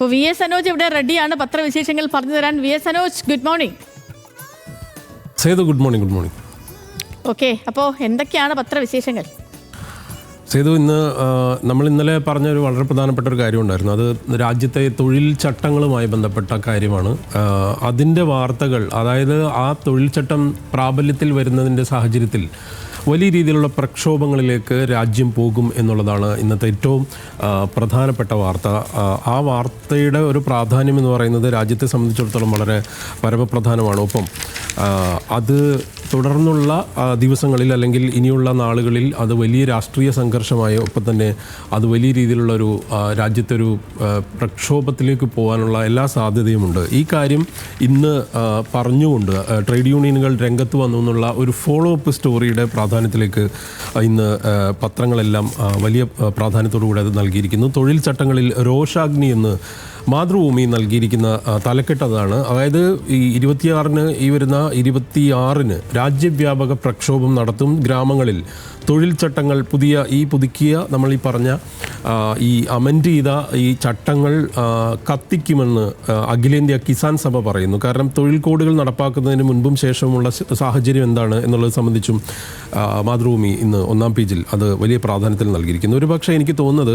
അപ്പോൾ V S Anoj ഇവിടെ റെഡിയാണ് പത്രവിശേഷങ്ങൾ പറഞ്ഞു തരാൻ. V S Anoj, good morning. Good morning. Okay, അപ്പോൾ എന്തൊക്കെയാണ് പത്രവിശേഷങ്ങൾ? സേതു, നമ്മൾ ഇന്നലെ പറഞ്ഞൊരു വളരെ പ്രധാനപ്പെട്ട ഒരു കാര്യം ഉണ്ടായിരുന്നു. അത് രാജ്യത്തെ തൊഴിൽ ചട്ടങ്ങളുമായി ബന്ധപ്പെട്ട കാര്യമാണ്. അതിൻ്റെ വാർത്തകൾ, അതായത് ആ തൊഴിൽ ചട്ടം പ്രാബല്യത്തിൽ വരുന്നതിൻ്റെ സാഹചര്യത്തിൽ വലിയ രീതിയിലുള്ള പ്രക്ഷോഭങ്ങളിലേക്ക് രാജ്യം പോകും എന്നുള്ളതാണ് ഇന്നത്തെ ഏറ്റവും പ്രധാനപ്പെട്ട വാർത്ത. ആ വാർത്തയുടെ ഒരു പ്രാധാന്യം എന്ന് പറയുന്നത് രാജ്യത്തെ സംബന്ധിച്ചിടത്തോളം വളരെ പരമപ്രധാനമാണ്. ഒപ്പം അത് തുടർന്നുള്ള ദിവസങ്ങളിൽ അല്ലെങ്കിൽ ഇനിയുള്ള നാളുകളിൽ അത് വലിയ രാഷ്ട്രീയ സംഘർഷമായി, ഒപ്പം തന്നെ അത് വലിയ രീതിയിലുള്ളൊരു രാജ്യത്തെ ഒരു പ്രക്ഷോഭത്തിലേക്ക് പോകാനുള്ള എല്ലാ സാധ്യതയുമുണ്ട്. ഈ കാര്യം ഇന്ന് പറഞ്ഞുകൊണ്ട് ട്രേഡ് യൂണിയനുകൾ രംഗത്ത് വന്നു എന്നുള്ള ഒരു ഫോളോ അപ്പ് സ്റ്റോറിയുടെ പ്രാധാന്യത്തിലേക്ക് ഇന്ന് പത്രങ്ങളെല്ലാം വലിയ പ്രാധാന്യത്തോടുകൂടി അത് നൽകിയിരിക്കുന്നു. തൊഴിൽ ചട്ടങ്ങളിൽ രോഷാഗ്നി എന്ന് മാതൃഭൂമി നൽകിയിരിക്കുന്ന തലക്കെട്ട് അതാണ്. അതായത് ഈ 26-ന് ഈ വരുന്ന 26-ന് രാജ്യവ്യാപക പ്രക്ഷോഭം നടത്തും. ഗ്രാമങ്ങളിൽ തൊഴിൽ ചട്ടങ്ങൾ പുതുക്കിയ നമ്മൾ ഈ പറഞ്ഞ ഈ അമെൻഡ് ചെയ്ത ഈ ചട്ടങ്ങൾ കത്തിക്കുമെന്ന് അഖിലേന്ത്യാ കിസാൻ സഭ പറയുന്നു. കാരണം തൊഴിൽ കോഡുകൾ നടപ്പാക്കുന്നതിന് മുൻപും ശേഷവുമുള്ള സാഹചര്യം എന്താണ് എന്നുള്ളത് സംബന്ധിച്ചും മാതൃഭൂമി ഇന്ന് ഒന്നാം പേജിൽ അത് വലിയ പ്രാധാന്യത്തിൽ നൽകിയിരിക്കുന്നു. ഒരു പക്ഷേ എനിക്ക് തോന്നുന്നത്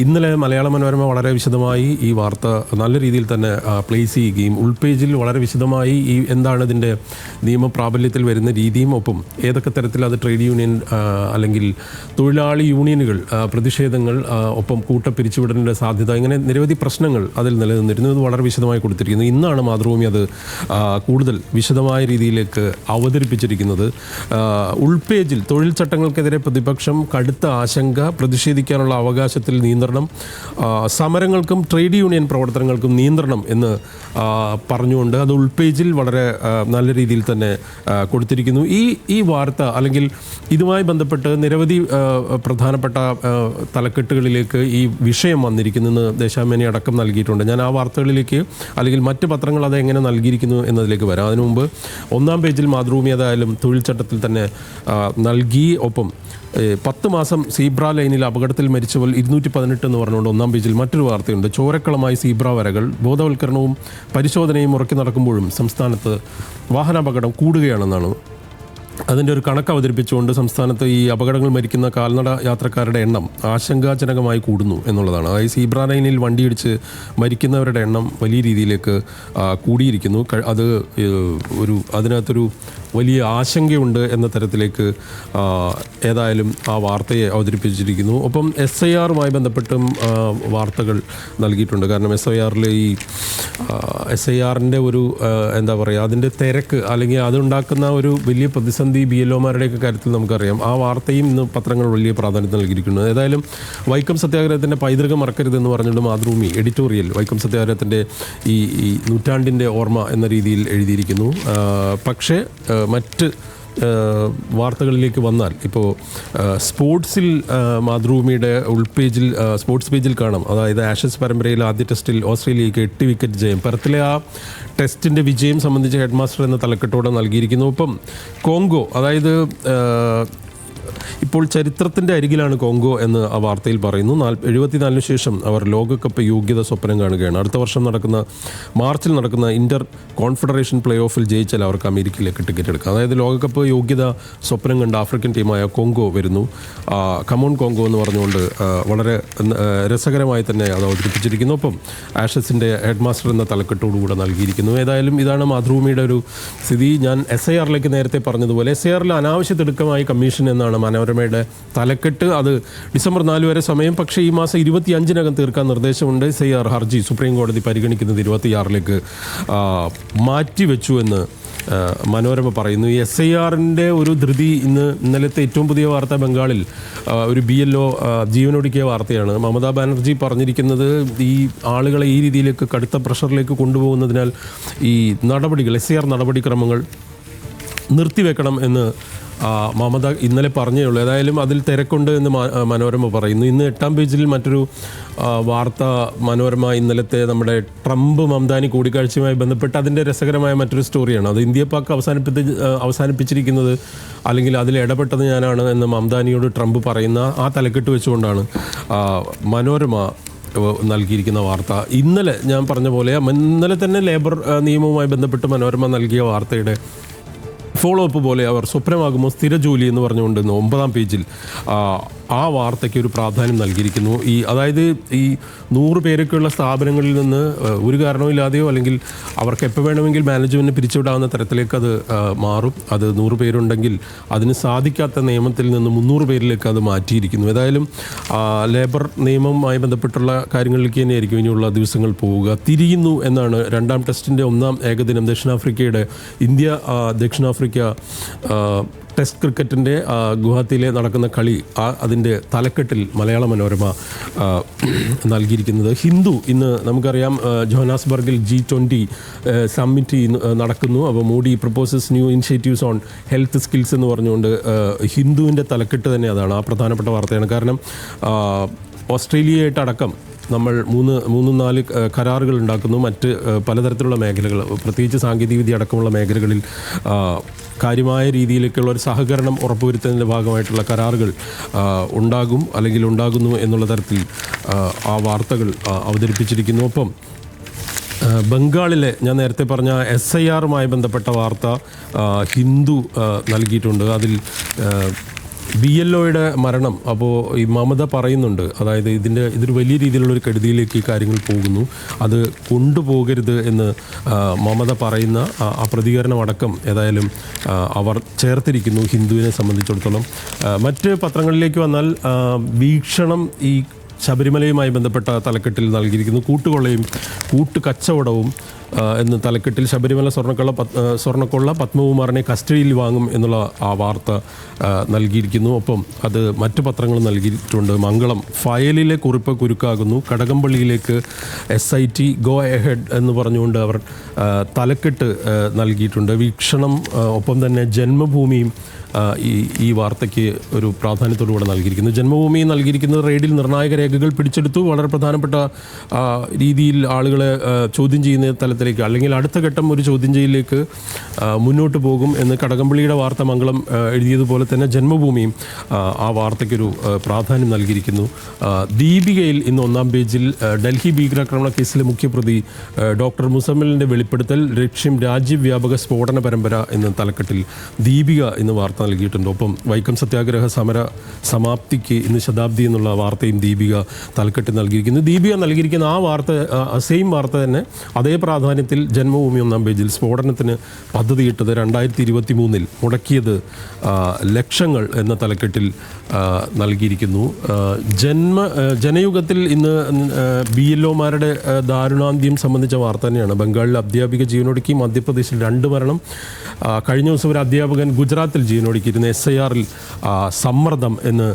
ഇന്നലെ മലയാള മനോരമ വളരെ വിശദമായി ഈ വാർത്ത നല്ല രീതിയിൽ തന്നെ പ്ലേസ് ചെയ്യുകയും ഉൾപേജിൽ വളരെ വിശദമായി ഈ എന്താണ് ഇതിൻ്റെ നിയമപ്രാബല്യത്തിൽ വരുന്ന രീതിയും, ഒപ്പം ഏതൊക്കെ തരത്തിൽ അത് ട്രേഡ് യൂണിയൻ അല്ലെങ്കിൽ തൊഴിലാളി യൂണിയനുകൾ പ്രതിഷേധങ്ങൾ, ഒപ്പം കൂട്ടപ്പിരിച്ചുവിടലിൻ്റെ സാധ്യത, ഇങ്ങനെ നിരവധി പ്രശ്നങ്ങൾ അതിൽ നിലനിന്നിരുന്നു. ഇത് വളരെ വിശദമായി കൊടുത്തിരിക്കുന്നു. ഇന്നാണ് മാതൃഭൂമി അത് കൂടുതൽ വിശദമായ രീതിയിലേക്ക് അവതരിപ്പിച്ചിരിക്കുന്നത്. ഉൾപേജിൽ തൊഴിൽ ചട്ടങ്ങൾക്കെതിരെ പ്രതിപക്ഷം കടുത്ത ആശങ്ക, പ്രതിഷേധിക്കാനുള്ള അവകാശത്തിൽ നിയന്ത്രണം, സമരങ്ങൾക്കും ട്രേഡ് യൂണിയൻ പ്രവർത്തനങ്ങൾക്കും നിയന്ത്രണം എന്ന് പറഞ്ഞുകൊണ്ട് അത് ഉൾപേജിൽ വളരെ നല്ല രീതിയിൽ തന്നെ കൊടുത്തിരിക്കുന്നു. ഈ വാർത്ത അല്ലെങ്കിൽ ഇതുമായി ബന്ധപ്പെട്ട് നിരവധി പ്രധാനപ്പെട്ട തലക്കെട്ടുകളിലേക്ക് ഈ വിഷയം വന്നിരിക്കുന്നെന്ന് ദേശാഭിമാനി അടക്കം നൽകിയിട്ടുണ്ട്. ഞാൻ ആ വാർത്തകളിലേക്ക് അല്ലെങ്കിൽ മറ്റ് പത്രങ്ങൾ അത് എങ്ങനെ നൽകിയിരിക്കുന്നു എന്നതിലേക്ക് വരാം. അതിനു മുമ്പ് ഒന്നാം പേജിൽ മാതൃഭൂമി ഏതായാലും തൊഴിൽ ചട്ടത്തിൽ തന്നെ നൽകി. ഒപ്പം 10 മാസം സീബ്ര ലൈനിൽ അപകടത്തിൽ മരിച്ചവർ 218 എന്ന് പറഞ്ഞുകൊണ്ട് ഒന്നാം പേജിൽ മറ്റൊരു വാർത്തയുണ്ട്. ചോരക്കളമായി സീബ്ര വരകൾ, ബോധവൽക്കരണവും പരിശോധനയും ഉറക്കി നടക്കുമ്പോഴും സംസ്ഥാനത്ത് വാഹനാപകടം കൂടുകയാണെന്നാണ്. അതിൻ്റെ ഒരു കണക്ക് അവതരിപ്പിച്ചുകൊണ്ട് സംസ്ഥാനത്ത് ഈ അപകടങ്ങൾ മരിക്കുന്ന കാൽനട യാത്രക്കാരുടെ എണ്ണം ആശങ്കാജനകമായി കൂടുന്നു എന്നുള്ളതാണ്. അതായത് സീബ്ര ലൈനിൽ വണ്ടിയിടിച്ച് മരിക്കുന്നവരുടെ എണ്ണം വലിയ രീതിയിലേക്ക് കൂടിയിരിക്കുന്നു. അത് അതിനകത്തൊരു വലിയ ആശങ്കയുണ്ട് എന്ന തരത്തിലേക്ക് ഏതായാലും ആ വാർത്തയെ അവതരിപ്പിച്ചിരിക്കുന്നു. ഒപ്പം SIRമായി ബന്ധപ്പെട്ടും വാർത്തകൾ നൽകിയിട്ടുണ്ട്. കാരണം SIRൻ്റെ ഒരു എന്താ പറയുക, അതിൻ്റെ തിരക്ക് അല്ലെങ്കിൽ അതുണ്ടാക്കുന്ന ഒരു വലിയ പ്രതിസന്ധി BLOമാരുടെയൊക്കെ കാര്യത്തിൽ നമുക്കറിയാം. ആ വാർത്തയും ഇന്ന് പത്രങ്ങൾ വലിയ പ്രാധാന്യം നൽകിയിരിക്കുന്നു. ഏതായാലും വൈക്കം സത്യാഗ്രഹത്തിൻ്റെ പൈതൃകം മറക്കരുതെന്ന് പറഞ്ഞുകൊണ്ട് മാതൃഭൂമി എഡിറ്റോറിയൽ വൈക്കം സത്യാഗ്രഹത്തിൻ്റെ ഈ നൂറ്റാണ്ടിൻ്റെ ഓർമ്മ എന്ന രീതിയിൽ എഴുതിയിരിക്കുന്നു. പക്ഷേ മറ്റ് വാർത്തകളിലേക്ക് വന്നാൽ ഇപ്പോൾ സ്പോർട്സിൽ മാതൃഭൂമിയുടെ ഉൾപേജിൽ സ്പോർട്സ് പേജിൽ കാണാം. അതായത് ആഷസ് പരമ്പരയിൽ ആദ്യ ടെസ്റ്റിൽ ഓസ്ട്രേലിയയ്ക്ക് 8 വിക്കറ്റ് ജയം. പെർത്തിലെ ആ ടെസ്റ്റിൻ്റെ വിജയം സംബന്ധിച്ച് ഹെഡ് മാസ്റ്റർ എന്ന തലക്കെട്ടോടെ നൽകിയിരിക്കുന്നു. ഒപ്പം കോങ്കോ, അതായത് ഇപ്പോൾ ചരിത്രത്തിൻ്റെ അരികിലാണ് കോങ്കോ എന്ന് ആ വാർത്തയിൽ പറയുന്നു. 74 ശേഷം അവർ ലോകകപ്പ് യോഗ്യത സ്വപ്നം കാണുകയാണ്. അടുത്ത വർഷം മാർച്ചിൽ നടക്കുന്ന ഇന്റർ കോൺഫെഡറേഷൻ പ്ലേ ഓഫിൽ ജയിച്ചാൽ അവർക്ക് അമേരിക്കയിലേക്ക് ടിക്കറ്റ് എടുക്കാം. അതായത് ലോകകപ്പ് യോഗ്യത സ്വപ്നം കണ്ട ആഫ്രിക്കൻ ടീമായ കോങ്കോ വരുന്നു. കമോൺ കോങ്കോ എന്ന് പറഞ്ഞുകൊണ്ട് വളരെ രസകരമായി തന്നെ അത് അവതരിപ്പിച്ചിരിക്കുന്നു. ഒപ്പം ആഷസിൻ്റെ ഹെഡ് മാസ്റ്റർ എന്ന തലക്കെട്ടോടുകൂടെ നൽകിയിരിക്കുന്നു. ഏതായാലും ഇതാണ് മാതൃഭൂമിയുടെ ഒരു സ്ഥിതി. ഞാൻ SIRലേക്ക് നേരത്തെ പറഞ്ഞതുപോലെ SIRൽ അനാവശ്യ തിടുക്കമായി കമ്മീഷൻ എന്നാണ് മനോരമയുടെ തലക്കെട്ട്. അത് ഡിസംബർ 4 വരെ സമയം, പക്ഷേ ഈ മാസം 25-നകം തീർക്കാൻ നിർദ്ദേശമുണ്ട്. SIR ഹർജി സുപ്രീം കോടതി പരിഗണിക്കുന്നത് 26-ലേക്ക് മാറ്റിവെച്ചു എന്ന് മനോരമ പറയുന്നു. ഈ SIRൻ്റെ ഒരു ധൃതി ഇന്നലത്തെ ഏറ്റവും പുതിയ വാർത്ത ബംഗാളിൽ ഒരു BLO ജീവനൊടുക്കിയ വാർത്തയാണ്. മമതാ ബാനർജി പറഞ്ഞിരിക്കുന്നത് ഈ ആളുകളെ ഈ രീതിയിലേക്ക് കടുത്ത പ്രഷറിലേക്ക് കൊണ്ടുപോകുന്നതിനാൽ ഈ നടപടികൾ SIR നടപടിക്രമങ്ങൾ നിർത്തിവെക്കണം എന്ന് മമത ഇന്നലെ പറഞ്ഞേ ഉള്ളൂ. ഏതായാലും അതിൽ തിരക്കുണ്ട് എന്ന് മനോരമ പറയുന്നു. ഇന്ന് 8-ാം പേജിൽ മറ്റൊരു വാർത്ത മനോരമ ഇന്നലത്തെ നമ്മുടെ ട്രംപ് മംദാനി കൂടിക്കാഴ്ചയുമായി ബന്ധപ്പെട്ട് അതിൻ്റെ രസകരമായ മറ്റൊരു സ്റ്റോറിയാണ്. അത് ഇന്ത്യ പാക് അവസാനിപ്പിച്ചിരിക്കുന്നത് അല്ലെങ്കിൽ അതിൽ ഇടപെട്ടത് ഞാനാണ് എന്ന് മംദാനിയോട് ട്രംപ് പറയുന്ന ആ തലക്കെട്ട് വെച്ചുകൊണ്ടാണ് മനോരമ നൽകിയിരിക്കുന്ന വാർത്ത. ഇന്നലെ ഞാൻ പറഞ്ഞ പോലെ ഇന്നലെ തന്നെ ലേബർ നിയമവുമായി ബന്ധപ്പെട്ട് മനോരമ നൽകിയ വാർത്തയുടെ ഫോളോ അപ്പ് പോലെ അവർ സ്വപ്നമാകുമ്പോൾ സ്ഥിര ജോലി എന്ന് പറഞ്ഞുകൊണ്ട് 9-ാം പേജിൽ ആ വാർത്തയ്ക്ക് ഒരു പ്രാധാന്യം നൽകിയിരിക്കുന്നു. അതായത് ഈ 100 പേരൊക്കെയുള്ള സ്ഥാപനങ്ങളിൽ നിന്ന് ഒരു കാരണവുമില്ലാതെയോ അല്ലെങ്കിൽ അവർക്ക് എപ്പോൾ വേണമെങ്കിൽ മാനേജ്മെൻറ്റിനെ പിരിച്ചുവിടാവുന്ന തരത്തിലേക്ക് അത് മാറും. അത് 100 പേരുണ്ടെങ്കിൽ അതിന് സാധിക്കാത്ത നിയമത്തിൽ നിന്ന് 300 പേരിലേക്ക് അത് മാറ്റിയിരിക്കുന്നു. ഏതായാലും ലേബർ നിയമവുമായി ബന്ധപ്പെട്ടുള്ള കാര്യങ്ങളിലേക്ക് തന്നെയായിരിക്കും ഇനിയുള്ള ദിവസങ്ങൾ പോവുക. തിരിയുന്നു എന്നാണ് 2-ാം ടെസ്റ്റിൻ്റെ 1-ാം ഏകദിനം ദക്ഷിണാഫ്രിക്കയുടെ ദക്ഷിണാഫ്രിക്ക ടെസ്റ്റ് ക്രിക്കറ്റിൻ്റെ ഗുവാഹത്തിയിലെ നടക്കുന്ന കളി അതിൻ്റെ തലക്കെട്ടിൽ മലയാള മനോരമ നൽകിയിരിക്കുന്നത്. ഹിന്ദു ഇന്ന് നമുക്കറിയാം ജോഹന്നാസ്ബർഗിൽ G20 സമ്മിറ്റ് നടക്കുന്നു. അപ്പോൾ Modi proposes new initiatives on health skills എന്ന് പറഞ്ഞുകൊണ്ട് ഹിന്ദുവിൻ്റെ തലക്കെട്ട് തന്നെ അതാണ്. ആ പ്രധാനപ്പെട്ട വാർത്തയാണ്. കാരണം ഓസ്ട്രേലിയയായിട്ടടക്കം നമ്മൾ 3-4 കരാറുകൾ ഉണ്ടാക്കുന്നു. മറ്റ് പലതരത്തിലുള്ള മേഖലകൾ, പ്രത്യേകിച്ച് സാങ്കേതികവിദ്യ അടക്കമുള്ള മേഖലകളിൽ കാര്യമായ രീതിയിലേക്കുള്ള ഒരു സഹകരണം ഉറപ്പുവരുത്തുന്നതിൻ്റെ ഭാഗമായിട്ടുള്ള കരാറുകൾ ഉണ്ടാകും അല്ലെങ്കിൽ ഉണ്ടാകുന്നു എന്നുള്ള തരത്തിൽ ആ വാർത്തകൾ അവതരിപ്പിച്ചിരിക്കുന്നു. ഒപ്പം ബംഗാളിലെ ഞാൻ നേരത്തെ പറഞ്ഞ SIRമായി ബന്ധപ്പെട്ട വാർത്ത ഹിന്ദു നൽകിയിട്ടുണ്ട്. അതിൽ BLOയുടെ മരണം. അപ്പോൾ ഈ മമത പറയുന്നുണ്ട്, അതായത് ഇതൊരു വലിയ രീതിയിലുള്ളൊരു കെടുതിയിലേക്ക് ഈ കാര്യങ്ങൾ പോകുന്നു, അത് കൊണ്ടുപോകരുത് എന്ന് മമത പറയുന്ന ആ പ്രതികരണം അടക്കം ഏതായാലും അവർ ചേർത്തിരിക്കുന്നു ഹിന്ദുവിനെ സംബന്ധിച്ചിടത്തോളം. മറ്റ് പത്രങ്ങളിലേക്ക് വന്നാൽ വീക്ഷണം ഈ ശബരിമലയുമായി ബന്ധപ്പെട്ട തലക്കെട്ടിൽ നൽകിയിരിക്കുന്നു. കൂട്ടുകൊള്ളയും കൂട്ടുകച്ചവടവും എന്ന തലക്കെട്ടിൽ ശബരിമല സ്വർണ്ണക്കൊള്ള പത്മകുമാറിനെ കസ്റ്റഡിയിൽ വാങ്ങും എന്നുള്ള ആ വാർത്ത നൽകിയിരിക്കുന്നു. ഒപ്പം അത് മറ്റു പത്രങ്ങൾ നൽകിയിട്ടുണ്ട്. മംഗളം ഫയലിലെ കുറിപ്പ് കുരുക്കാകുന്നു, കടകംപള്ളിയിലേക്ക് SIT ഗോ എഹെഡ് എന്ന് പറഞ്ഞുകൊണ്ട് അവർ തലക്കെട്ട് നൽകിയിട്ടുണ്ട്. വീക്ഷണം ഒപ്പം തന്നെ ജന്മഭൂമിയും ഈ വാർത്തയ്ക്ക് ഒരു പ്രാധാന്യത്തോടുകൂടെ നൽകിയിരിക്കുന്നു. ജന്മഭൂമി നൽകിയിരിക്കുന്നത് റെയ്ഡിൽ നിർണായക രേഖകൾ പിടിച്ചെടുത്തു, വളരെ പ്രധാനപ്പെട്ട രീതിയിൽ ആളുകളെ ചോദ്യം ചെയ്യുന്ന തലത്തിലേക്ക് അല്ലെങ്കിൽ അടുത്ത ഘട്ടം ഒരു ചോദ്യം ചെയ്യലിലേക്ക് മുന്നോട്ട് പോകും എന്ന് കടകംപള്ളിയുടെ വാർത്ത മംഗളം എഴുതിയതുപോലെ തന്നെ ജന്മഭൂമിയും ആ വാർത്തയ്ക്കൊരു പ്രാധാന്യം നൽകിയിരിക്കുന്നു. ദീപികയിൽ ഇന്ന് 1-ാം പേജിൽ ഡൽഹി ഭീകരാക്രമണ കേസിലെ മുഖ്യപ്രതി ഡോക്ടർ മുസമ്മിലിൻ്റെ വെളിപ്പെടുത്തൽ, ലക്ഷ്യം രാജ്യവ്യാപക സ്ഫോടന പരമ്പര എന്ന തലക്കെട്ടിൽ ദീപിക ഇന്ന് വാർത്ത നൽകിയിട്ടുണ്ട്. ഒപ്പം വൈക്കം സത്യാഗ്രഹ സമര സമാപ്തിക്ക് ഇന്ന് ശതാബ്ദി എന്നുള്ള വാർത്തയും ദീപിക തലക്കെട്ട് നൽകിയിരിക്കുന്നു. ദീപിക നൽകിയിരിക്കുന്ന ആ വാർത്ത സെയിം വാർത്ത തന്നെ അതേ പ്രാധാന്യത്തിൽ ജന്മഭൂമി 1-ാം പേജിൽ സ്ഫോടനത്തിന് പദ്ധതിയിട്ടത് 2023 മുടക്കിയത് ലക്ഷങ്ങൾ എന്ന തലക്കെട്ടിൽ നൽകിയിരിക്കുന്നു. ജനയുഗത്തിൽ ഇന്ന് BLOമാരുടെ ദാരുണാന്ത്യം സംബന്ധിച്ച വാർത്ത തന്നെയാണ്. ബംഗാളിൽ അധ്യാപിക ജീവനൊടുക്കി, മധ്യപ്രദേശിൽ 2 മരണം. കഴിഞ്ഞ ദിവസം ഒരു അധ്യാപകൻ ഗുജറാത്തിൽ ജീവനൊടുക്കിയിരുന്ന SIRൽ സമ്മർദ്ദം എന്ന്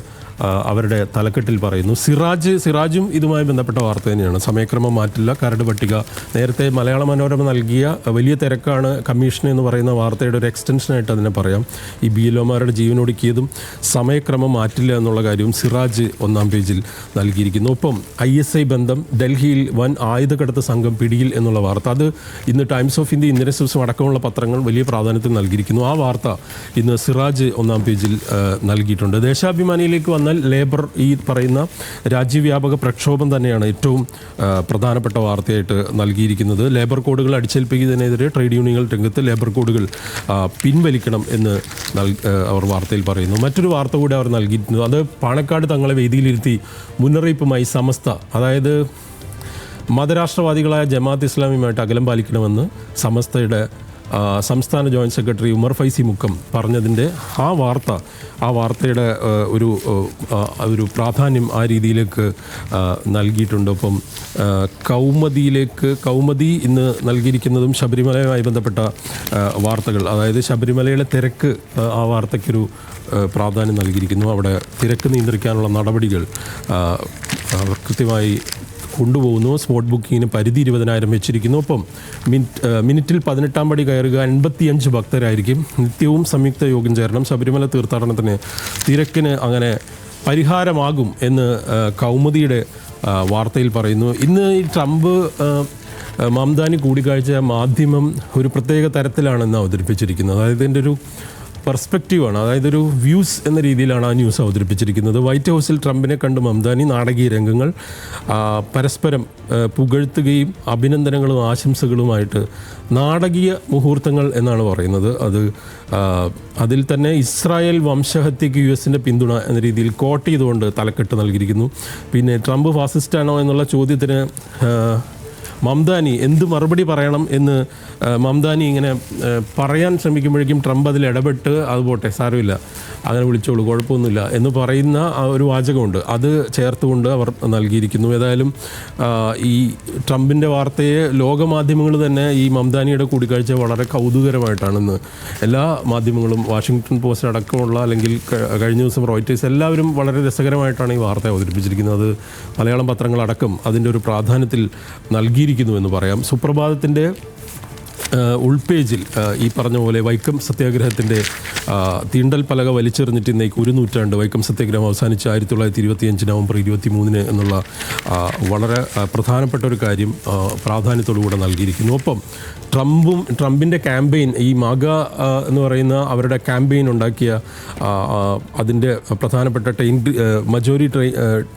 അവരുടെ തലക്കെട്ടിൽ പറയുന്നു. സിറാജും ഇതുമായി ബന്ധപ്പെട്ട വാർത്ത തന്നെയാണ്. സമയക്രമം മാറ്റില്ല, കരട് പട്ടിക. നേരത്തെ മലയാള മനോരമ നൽകിയ വലിയ തിരക്കാണ് കമ്മീഷൻ എന്ന് പറയുന്ന വാർത്തയുടെ ഒരു എക്സ്റ്റൻഷനായിട്ട് അതിനെ പറയാം. ഈ BLOമാരുടെ ജീവനൊടുക്കിയതും സമയക്രമം മാറ്റില്ല എന്നുള്ള കാര്യവും സിറാജ് 1-ാം പേജിൽ നൽകിയിരിക്കുന്നു. ഒപ്പം ISI ബന്ധം, ഡൽഹിയിൽ വൻ ആയുധക്കടത്ത് സംഘം പിടിയിൽ എന്നുള്ള വാർത്ത, അത് ഇന്ന് times of India, Indian express അടക്കമുള്ള പത്രങ്ങൾ വലിയ പ്രാധാന്യത്തിൽ നൽകിയിരിക്കുന്നു. ആ വാർത്ത ഇന്ന് സിറാജ് 1-ാം പേജിൽ നൽകിയിട്ടുണ്ട്. ദേശാഭിമാനിയിലേക്ക് വന്ന ലേബർ ഈ പറയുന്ന രാജ്യവ്യാപക പ്രക്ഷോഭം തന്നെയാണ് ഏറ്റവും പ്രധാനപ്പെട്ട വാർത്തയായിട്ട് നൽകിയിരിക്കുന്നത്. ലേബർ കോഡുകൾ അടിച്ചേൽപ്പിക്കുന്നതിനെതിരെ ട്രേഡ് യൂണിയനുകൾ രംഗത്ത്, ലേബർ കോഡുകൾ പിൻവലിക്കണം എന്ന് അവർ വാർത്തയിൽ പറയുന്നു. മറ്റൊരു വാർത്ത കൂടി അവർ നൽകിയിട്ടുണ്ട്. അത് പാണക്കാട് തങ്ങളെ വേദിയിലിരുത്തി മുന്നറിയിപ്പുമായി സമസ്ത, അതായത് മതരാഷ്ട്രവാദികളായ ജമാഅത്ത് ഇസ്ലാമിയുമായിട്ട് അകലം പാലിക്കണമെന്ന് സമസ്തയുടെ സംസ്ഥാന ജോയിൻറ്റ് സെക്രട്ടറി ഉമർ ഫൈസി മുക്കം പറഞ്ഞതിൻ്റെ ആ വാർത്തയുടെ ഒരു പ്രാധാന്യം ആ രീതിയിലേക്ക് നൽകിയിട്ടുണ്ട്. ഒപ്പം കൗമുദി ഇന്ന് നൽകിയിരിക്കുന്നതും ശബരിമലയുമായി ബന്ധപ്പെട്ട വാർത്തകൾ, അതായത് ശബരിമലയിലെ തിരക്ക്, ആ വാർത്തയ്ക്കൊരു പ്രാധാന്യം നൽകിയിരിക്കുന്നു. അവിടെ തിരക്ക് നിയന്ത്രിക്കാനുള്ള നടപടികൾ കൃത്യമായി കൊണ്ടുപോകുന്നു. സ്പോട്ട് ബുക്കിങ്ങിന് പരിധി 20,000 വെച്ചിരിക്കുന്നു. ഒപ്പം മിനിറ്റിൽ 18-ാം പടി കയറുക 85 ഭക്തരായിരിക്കും. നിത്യവും സംയുക്ത യോഗം ചേരണം. ശബരിമല തീർത്ഥാടനത്തിന് തിരക്കിന് അങ്ങനെ പരിഹാരമാകും എന്ന് കൗമുദിയുടെ വാർത്തയിൽ പറയുന്നു. ഇന്ന് ഈ ട്രംപ് മംദാനി കൂടിക്കാഴ്ച മാധ്യമം ഒരു പ്രത്യേക തരത്തിലാണെന്ന് അവതരിപ്പിച്ചിരിക്കുന്നത്. അതായത് ഇതിൻ്റെ ഒരു പെർസ്പെക്റ്റീവാണ്, അതായത് ഒരു വ്യൂസ് എന്ന രീതിയിലാണ് ആ ന്യൂസ് അവതരിപ്പിച്ചിരിക്കുന്നത്. വൈറ്റ് ഹൗസിൽ ട്രംപിനെ കണ്ട് മംദാനി നാടകീയ രംഗങ്ങൾ, പരസ്പരം പുകഴ്ത്തുകയും അഭിനന്ദനങ്ങളും ആശംസകളുമായിട്ട് നാടകീയ മുഹൂർത്തങ്ങൾ എന്നാണ് പറയുന്നത്. അതിൽ തന്നെ ഇസ്രായേൽ വംശഹത്യയ്ക്ക് US-ൻ്റെ പിന്തുണ എന്ന രീതിയിൽ കോട്ട് ചെയ്തുകൊണ്ട് തലക്കെട്ട് നൽകിയിരിക്കുന്നു. പിന്നെ ട്രംപ് ഫാസിസ്റ്റാണോ എന്നുള്ള ചോദ്യത്തിന് മംദാനി എന്ത് മറുപടി പറയണം എന്ന് മംദാനി ഇങ്ങനെ പറയാൻ ശ്രമിക്കുമ്പോഴേക്കും ട്രംപ് അതിൽ ഇടപെട്ട് അത് പോട്ടെ സാരമില്ല, അങ്ങനെ വിളിച്ചോളൂ, കുഴപ്പമൊന്നുമില്ല എന്ന് പറയുന്ന ആ ഒരു വാചകമുണ്ട്. അത് ചേർത്തുകൊണ്ട് അവർ നൽകിയിരിക്കുന്നു. ഏതായാലും ഈ ട്രംപിൻ്റെ വാർത്തയെ ലോകമാധ്യമങ്ങൾ തന്നെ ഈ മംദാനിയുടെ കൂടിക്കാഴ്ച വളരെ കൗതുകരമായിട്ടാണെന്ന് എല്ലാ മാധ്യമങ്ങളും, വാഷിങ്ടൺ പോസ്റ്റ് അടക്കമുള്ള, അല്ലെങ്കിൽ കഴിഞ്ഞ ദിവസം റോയിറ്റേഴ്സ്, എല്ലാവരും വളരെ രസകരമായിട്ടാണ് ഈ വാർത്ത അവതരിപ്പിച്ചിരിക്കുന്നത്. അത് മലയാളം പത്രങ്ങളടക്കം അതിൻ്റെ ഒരു പ്രാധാന്യത്തിൽ നൽകിയിരിക്കുന്നു എന്ന് പറയാം. സുപ്രഭാതത്തിൻ്റെ ഉൾപേജിൽ ഈ പറഞ്ഞ പോലെ വൈക്കം സത്യാഗ്രഹത്തിൻ്റെ തീണ്ടൽ പലക വലിച്ചെറിഞ്ഞിട്ട് ഇന്നേക്ക് 1 നൂറ്റാണ്ട്, വൈക്കം സത്യാഗ്രഹം അവസാനിച്ച് 1925 നവംബർ 23 എന്നുള്ള വളരെ പ്രധാനപ്പെട്ട ഒരു കാര്യം പ്രാധാന്യത്തോടുകൂടെ നൽകിയിരിക്കുന്നു. ഒപ്പം ട്രംപിൻ്റെ ക്യാമ്പയിൻ, ഈ മാഗ എന്ന് പറയുന്ന അവരുടെ ക്യാമ്പയിൻ ഉണ്ടാക്കിയ അതിൻ്റെ പ്രധാനപ്പെട്ട മജോറി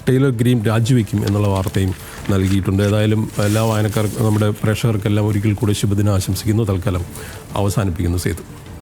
ടൈലർ ഗ്രീൻ രാജിവെക്കും എന്നുള്ള വാർത്തയും നൽകിയിട്ടുണ്ട്. ഏതായാലും എല്ലാ വായനക്കാർക്കും, നമ്മുടെ പ്രേക്ഷകർക്കെല്ലാം ഒരിക്കൽ കൂടെ ശുഭദിനം ആശംസിക്കുന്നു. തൽക്കാലം അവസാനിപ്പിക്കുന്നു. സേതു.